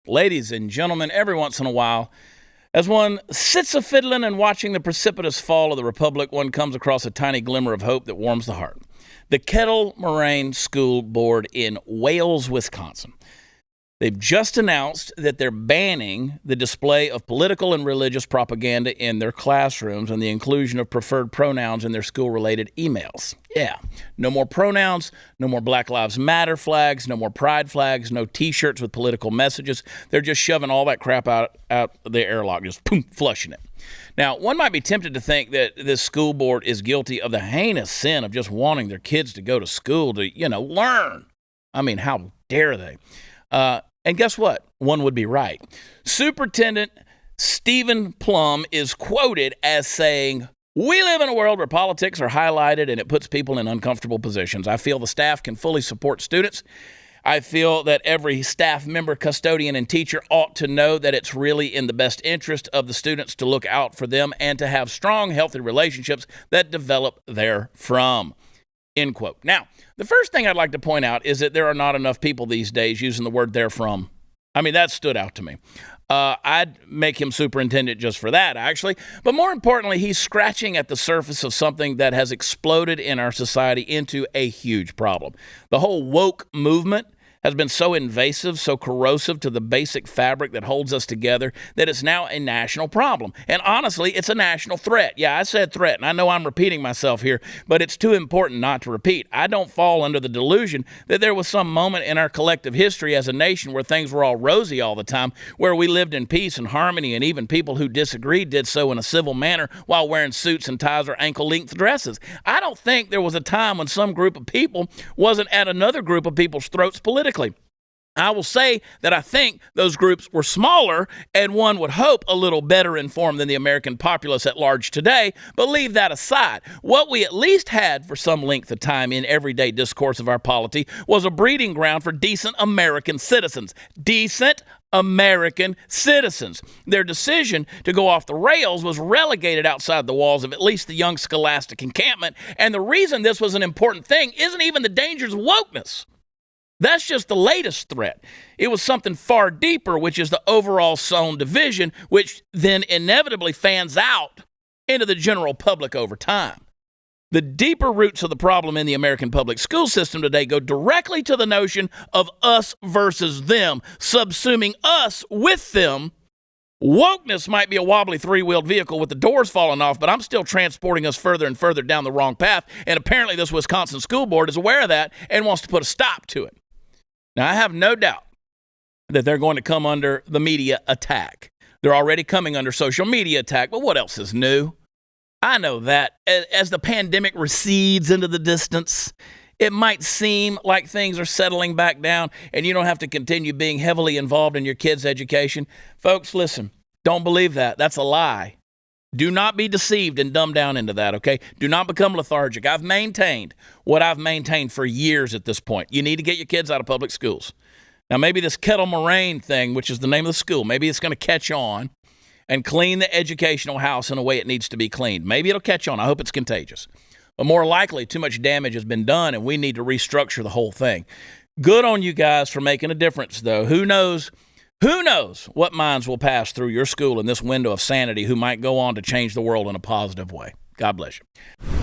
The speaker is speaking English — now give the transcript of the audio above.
Ladies and gentlemen, every once in a while, as one sits a-fiddling and watching the precipitous fall of the Republic, one comes across a tiny glimmer of hope that warms the heart. The Kettle Moraine School Board in Wales, Wisconsin. They've just announced that they're banning the display of political and religious propaganda in their classrooms and the inclusion of preferred pronouns in their school-related emails. Yeah, no more pronouns, no more Black Lives Matter flags, no more pride flags, no T-shirts with political messages. They're just shoving all that crap out the airlock, just boom, flushing it. Now, one might be tempted to think that this school board is guilty of the heinous sin of just wanting their kids to go to school to, learn. I mean, how dare they? And guess what? One would be right. Superintendent Stephen Plum is quoted as saying, "We live in a world where politics are highlighted and it puts people in uncomfortable positions. I feel the staff can fully support students. I feel that every staff member, custodian, and teacher ought to know that it's really in the best interest of the students to look out for them and to have strong, healthy relationships that develop therefrom." End quote. Now, the first thing I'd like to point out is that there are not enough people these days using the word therefrom. I mean, that stood out to me. I'd make him superintendent just for that, actually. But more importantly, he's scratching at the surface of something that has exploded in our society into a huge problem. The whole woke movement has been so invasive, so corrosive to the basic fabric that holds us together that it's now a national problem. And honestly, it's a national threat. Yeah, I said threat, and I know I'm repeating myself here, but it's too important not to repeat. I don't fall under the delusion that there was some moment in our collective history as a nation where things were all rosy all the time, where we lived in peace and harmony, and even people who disagreed did so in a civil manner while wearing suits and ties or ankle-length dresses. I don't think there was a time when some group of people wasn't at another group of people's throats politically. I will say that I think those groups were smaller and one would hope a little better informed than the American populace at large today, but leave that aside. What we at least had for some length of time in everyday discourse of our polity was a breeding ground for decent American citizens. Decent American citizens. Their decision to go off the rails was relegated outside the walls of at least the young scholastic encampment, and the reason this was an important thing isn't even the dangers of wokeness. That's just the latest threat. It was something far deeper, which is the overall sown division, which then inevitably fans out into the general public over time. The deeper roots of the problem in the American public school system today go directly to the notion of us versus them, subsuming us with them. Wokeness might be a wobbly three-wheeled vehicle with the doors falling off, but I'm still transporting us further and further down the wrong path, and apparently this Wisconsin school board is aware of that and wants to put a stop to it. Now, I have no doubt that they're going to come under the media attack. They're already coming under social media attack, but what else is new? I know that as the pandemic recedes into the distance, it might seem like things are settling back down and you don't have to continue being heavily involved in your kids' education. Folks, listen, don't believe that. That's a lie. Do not be deceived and dumbed down into that, okay? Do not become lethargic. I've maintained what I've maintained for years at this point. You need to get your kids out of public schools. Now, maybe this Kettle Moraine thing, which is the name of the school, maybe it's going to catch on and clean the educational house in a way it needs to be cleaned. Maybe it'll catch on. I hope it's contagious. But more likely, too much damage has been done, and we need to restructure the whole thing. Good on you guys for making a difference, though. Who knows what minds will pass through your school in this window of sanity who might go on to change the world in a positive way. God bless you.